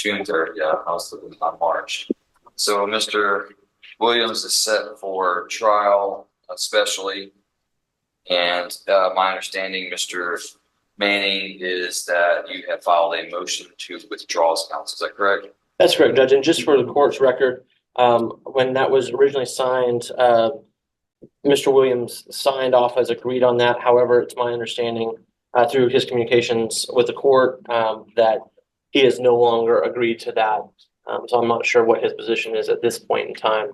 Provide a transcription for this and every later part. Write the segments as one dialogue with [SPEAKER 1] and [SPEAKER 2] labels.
[SPEAKER 1] June 3rd, yeah, I was looking on March. So Mr. Williams is set for trial, especially. And my understanding, Mr. Manning, is that you have filed a motion to withdraw as counsel. Is that correct?
[SPEAKER 2] That's correct, Judge. And just for the court's record, when that was originally signed, Mr. Williams signed off as agreed on that. However, it's my understanding through his communications with the court that he has no longer agreed to that. So I'm not sure what his position is at this point in time.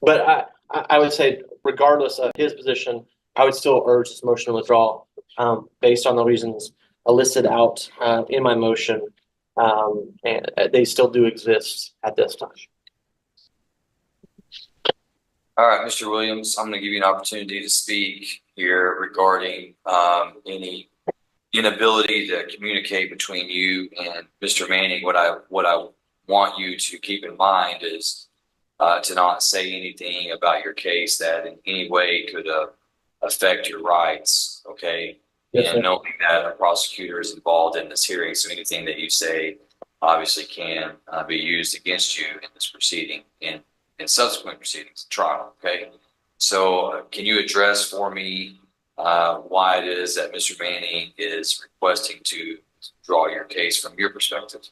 [SPEAKER 2] But I would say, regardless of his position, I would still urge this motion to withdraw based on the reasons listed out in my motion. And they still do exist at this time.
[SPEAKER 1] All right, Mr. Williams, I'm going to give you an opportunity to speak here regarding any inability to communicate between you and Mr. Manning. What I want you to keep in mind is to not say anything about your case that in any way could affect your rights, okay?
[SPEAKER 2] Yes,
[SPEAKER 1] and
[SPEAKER 2] sir.
[SPEAKER 1] Knowing that a prosecutor is involved in this hearing, so anything that you say obviously can be used against you in this proceeding, in subsequent proceedings, trial, okay? So can you address for me why it is that Mr. Manning is requesting to draw your case from your perspective?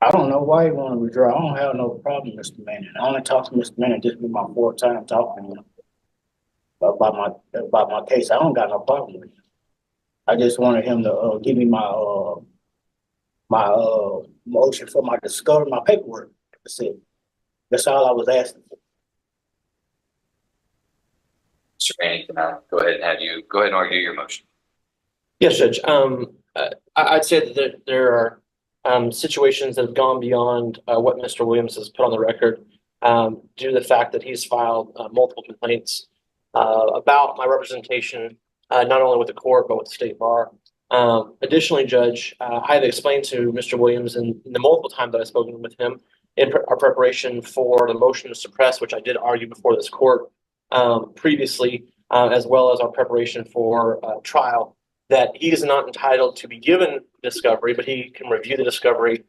[SPEAKER 3] I don't know why you want to withdraw. I don't have no problem, Mr. Manning. I only talk to Mr. Manning. This will be my fourth time talking to him about my case. I don't got no problem with him. I just wanted him to give me my motion for my discovery, my paperwork. That's it. That's all I was asking for.
[SPEAKER 1] Mr. Manning, can I go ahead and have you go ahead and argue your motion?
[SPEAKER 2] Yes, Judge. I'd say that there are situations that have gone beyond what Mr. Williams has put on the record due to the fact that he's filed multiple complaints about my representation, not only with the court, but with the state bar. Additionally, Judge, I have explained to Mr. Williams in the multiple times that I've spoken with him in our preparation for the motion to suppress, which I did argue before this court previously, as well as our preparation for trial, that he is not entitled to be given discovery, but he can review the discovery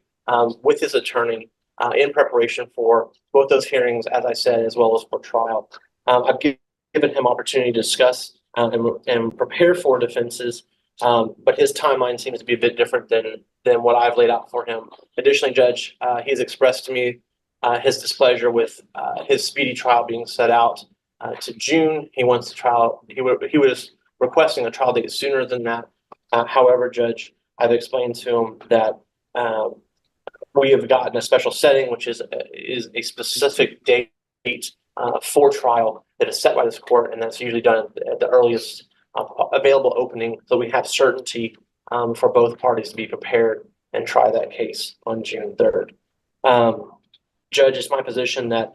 [SPEAKER 2] with his attorney in preparation for both those hearings, as I said, as well as for trial. I've given him opportunity to discuss and prepare for defenses, but his timeline seems to be a bit different than what I've laid out for him. Additionally, Judge, he's expressed to me his displeasure with his speedy trial being set out to June. He wants the trial. He was requesting a trial date sooner than that. However, Judge, I've explained to him that we have gotten a special setting, which is a specific date for trial that is set by this court, and that's usually done at the earliest available opening, so we have certainty for both parties to be prepared and try that case on June 3rd. Judge, it's my position that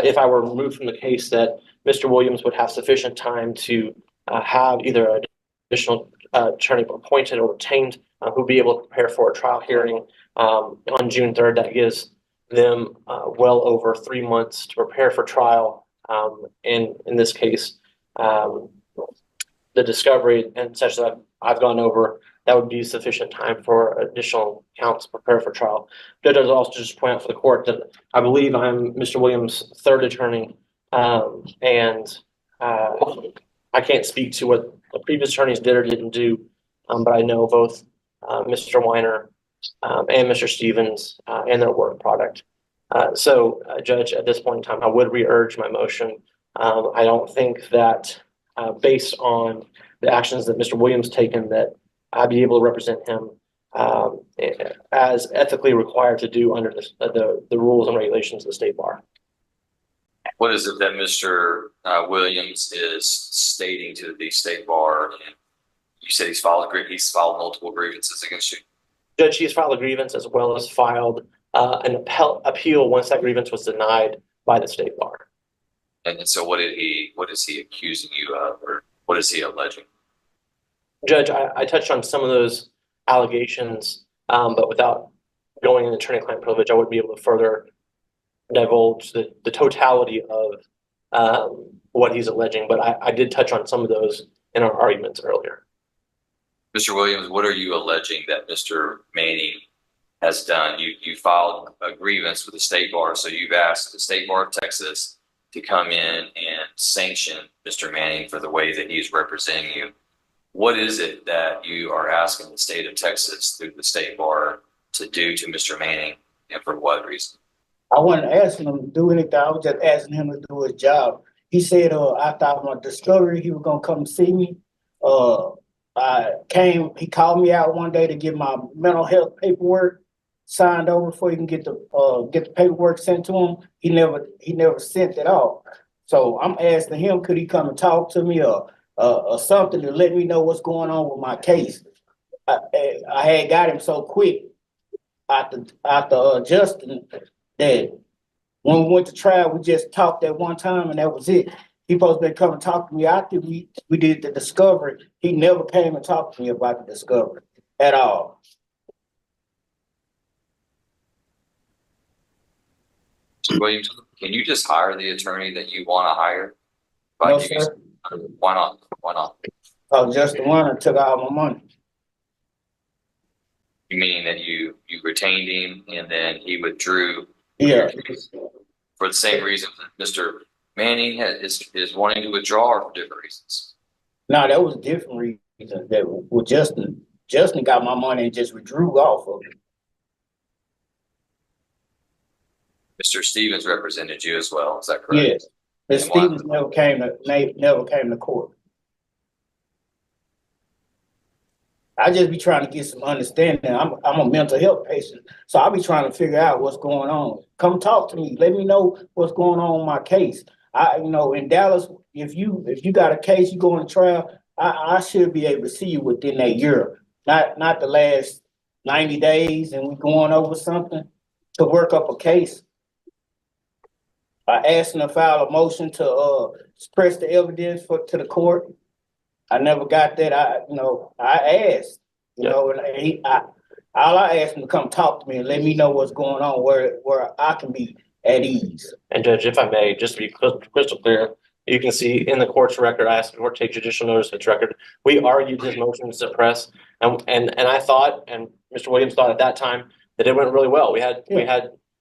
[SPEAKER 2] if I were removed from the case, that Mr. Williams would have sufficient time to have either an additional attorney appointed or retained who would be able to prepare for a trial hearing on June 3rd. That gives them well over 3 months to prepare for trial. And in this case, the discovery and such that I've gone over, that would be sufficient time for additional counts to prepare for trial. Judge, I would also just point out for the court that I believe I'm Mr. Williams' third attorney, and I can't speak to what the previous attorneys did or didn't do, but I know both Mr. Weiner and Mr. Stevens and their work product. So, Judge, at this point in time, I would re-urge my motion. I don't think that based on the actions that Mr. Williams taken, that I'd be able to represent him as ethically required to do under the rules and regulations of the state bar.
[SPEAKER 1] What is it that Mr. Williams is stating to the state bar? And you said he's filed multiple grievances against you.
[SPEAKER 2] Judge, he's filed a grievance as well as filed an appeal once that grievance was denied by the state bar.
[SPEAKER 1] And so what is he accusing you of, or what is he alleging?
[SPEAKER 2] Judge, I touched on some of those allegations, but without going into attorney-client privilege, I wouldn't be able to further divulge the totality of what he's alleging. But I did touch on some of those in our arguments earlier.
[SPEAKER 1] Mr. Williams, what are you alleging that Mr. Manning has done? You filed a grievance with the state bar, so you've asked the state bar of Texas to come in and sanction Mr. Manning for the way that he's representing you. What is it that you are asking the state of Texas through the state bar to do to Mr. Manning, and for what reason?
[SPEAKER 3] I wasn't asking him to do anything. I was just asking him to do his job. He said, after my discovery, he was gonna come see me. He called me out one day to get my mental health paperwork signed over before he can get the paperwork sent to him. He never sent it off. So I'm asking him, could he come and talk to me or something to let me know what's going on with my case? I had got him so quick after Justin that when we went to trial, we just talked at one time and that was it. He supposed to come and talk to me after we did the discovery. He never came and talked to me about the discovery at all.
[SPEAKER 1] Mr. Williams, can you just hire the attorney that you want to hire?
[SPEAKER 3] No, sir.
[SPEAKER 1] Why not? Why not?
[SPEAKER 3] Just the one that took all my money.
[SPEAKER 1] You mean that you retained him and then he withdrew?
[SPEAKER 3] Yeah.
[SPEAKER 1] For the same reason that Mr. Manning is wanting to withdraw for different reasons.
[SPEAKER 3] No, that was different reasons. That with Justin got my money and just withdrew off of it.
[SPEAKER 1] Mr. Stevens represented you as well. Is that correct?
[SPEAKER 3] Yes. Mr. Stevens never came to court. I just be trying to get some understanding. I'm a mental health patient, so I'll be trying to figure out what's going on. Come talk to me. Let me know what's going on with my case. In Dallas, if you got a case, you go on trial, I should be able to see you within that year, not the last 90 days, and we going over something to work up a case. I asked him to file a motion to suppress the evidence to the court. I never got that. I asked, all I asked him to come talk to me and let me know what's going on, where I can be at ease.
[SPEAKER 2] And Judge, if I may, just to be crystal clear, you can see in the court's record, I asked the court to take judicial notice of its record. We argued his motion to suppress, and I thought, and Mr. Williams thought at that time, that it went really well. We had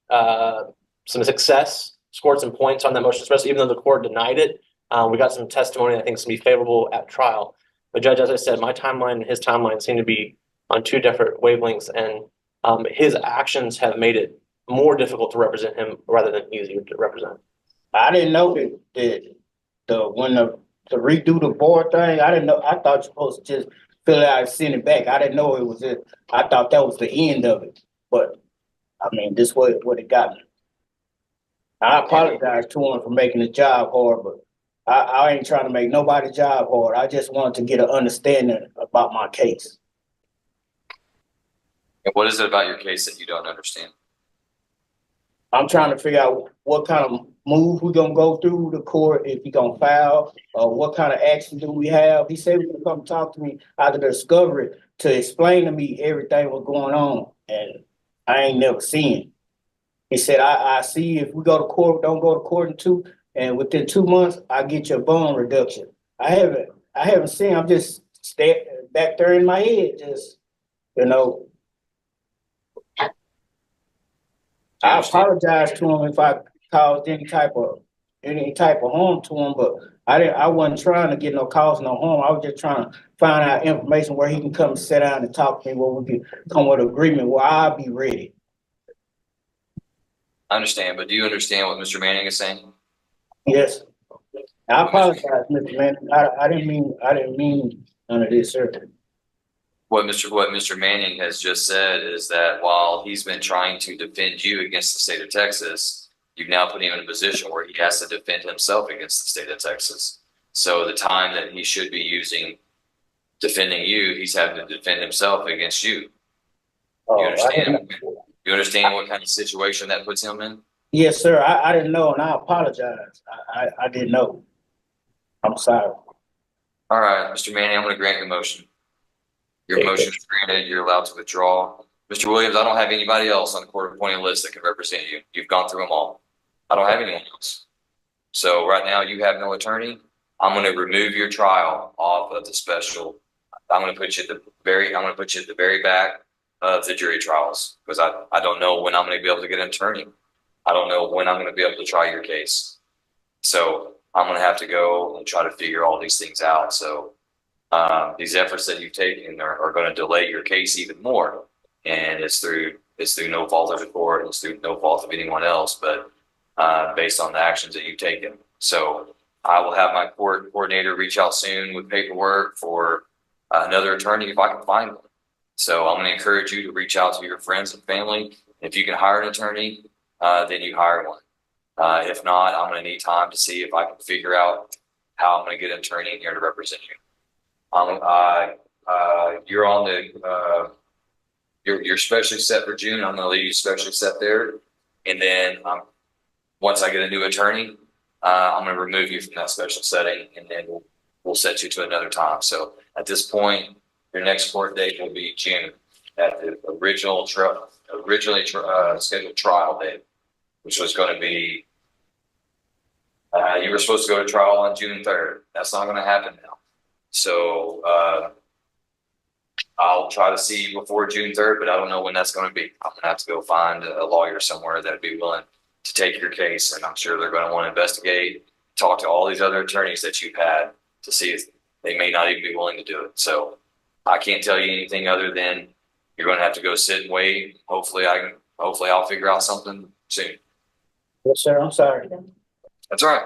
[SPEAKER 2] some success, scored some points on that motion to suppress, even though the court denied it. We got some testimony I think is going to be favorable at trial. But Judge, as I said, my timeline and his timeline seem to be on two different wavelengths, and his actions have made it more difficult to represent him rather than easier to represent.
[SPEAKER 3] I didn't know that to redo the board thing, I didn't know. I thought you're supposed to just fill it out and send it back. I didn't know it was it. I thought that was the end of it. But I mean, this was what it got me. I apologize to him for making the job hard, but I ain't trying to make nobody's job hard. I just wanted to get an understanding about my case.
[SPEAKER 1] And what is it about your case that you don't understand?
[SPEAKER 3] I'm trying to figure out what kind of move we're gonna go through the court, if he gonna file, or what kind of action do we have. He said he was gonna come talk to me after the discovery to explain to me everything was going on, and I ain't never seen. He said, I see if we go to court, don't go to court and within 2 months, I get your bond reduction. I haven't seen. I'm just back there in my head, just I apologize to him if I caused any type of harm to him, but I wasn't trying to get no cause, no harm. I was just trying to find out information where he can come sit down and talk to me, where we can come with an agreement where I'll be ready.
[SPEAKER 1] I understand, but do you understand what Mr. Manning is saying?
[SPEAKER 3] Yes. I apologize, Mr. Manning. I didn't mean none of this, sir.
[SPEAKER 1] What Mr. Manning has just said is that while he's been trying to defend you against the state of Texas, you've now put him in a position where he has to defend himself against the state of Texas. So the time that he should be using defending you, he's having to defend himself against you. You understand? You understand what kind of situation that puts him in?
[SPEAKER 3] Yes, sir. I didn't know, and I apologize. I didn't know. I'm sorry.
[SPEAKER 1] All right, Mr. Manning, I'm going to grant your motion. Your motion is granted. You're allowed to withdraw. Mr. Williams, I don't have anybody else on the court appointed list that can represent you. You've gone through them all. I don't have anyone else. So right now you have no attorney. I'm going to remove your trial off of the special I'm going to put you at the very back of the jury trials because I don't know when I'm going to be able to get an attorney. I don't know when I'm going to be able to try your case. So I'm going to have to go and try to figure all these things out. So these efforts that you've taken are going to delay your case even more. And it's through no fault of the court, it's through no fault of anyone else, but based on the actions that you've taken. So I will have my court coordinator reach out soon with paperwork for another attorney if I can find one. So I'm going to encourage you to reach out to your friends and family. If you can hire an attorney, then you hire one. If not, I'm going to need time to see if I can figure out how I'm going to get an attorney in here to represent you. You're on the you're specially set for June. I'm going to leave you specially set there, and then once I get a new attorney, I'm going to remove you from that special setting, and then we'll set you to another time. So at this point, your next court date will be June at the originally scheduled trial date, which was going to be you were supposed to go to trial on June 3rd. That's not going to happen now. So I'll try to see you before June 3rd, but I don't know when that's going to be. I'm going to have to go find a lawyer somewhere that'd be willing to take your case, and I'm sure they're going to want to investigate, talk to all these other attorneys that you've had to see if they may not even be willing to do it. So I can't tell you anything other than you're going to have to go sit and wait. Hopefully I'll figure out something soon.
[SPEAKER 3] Yes, sir, I'm sorry.
[SPEAKER 1] That's all right.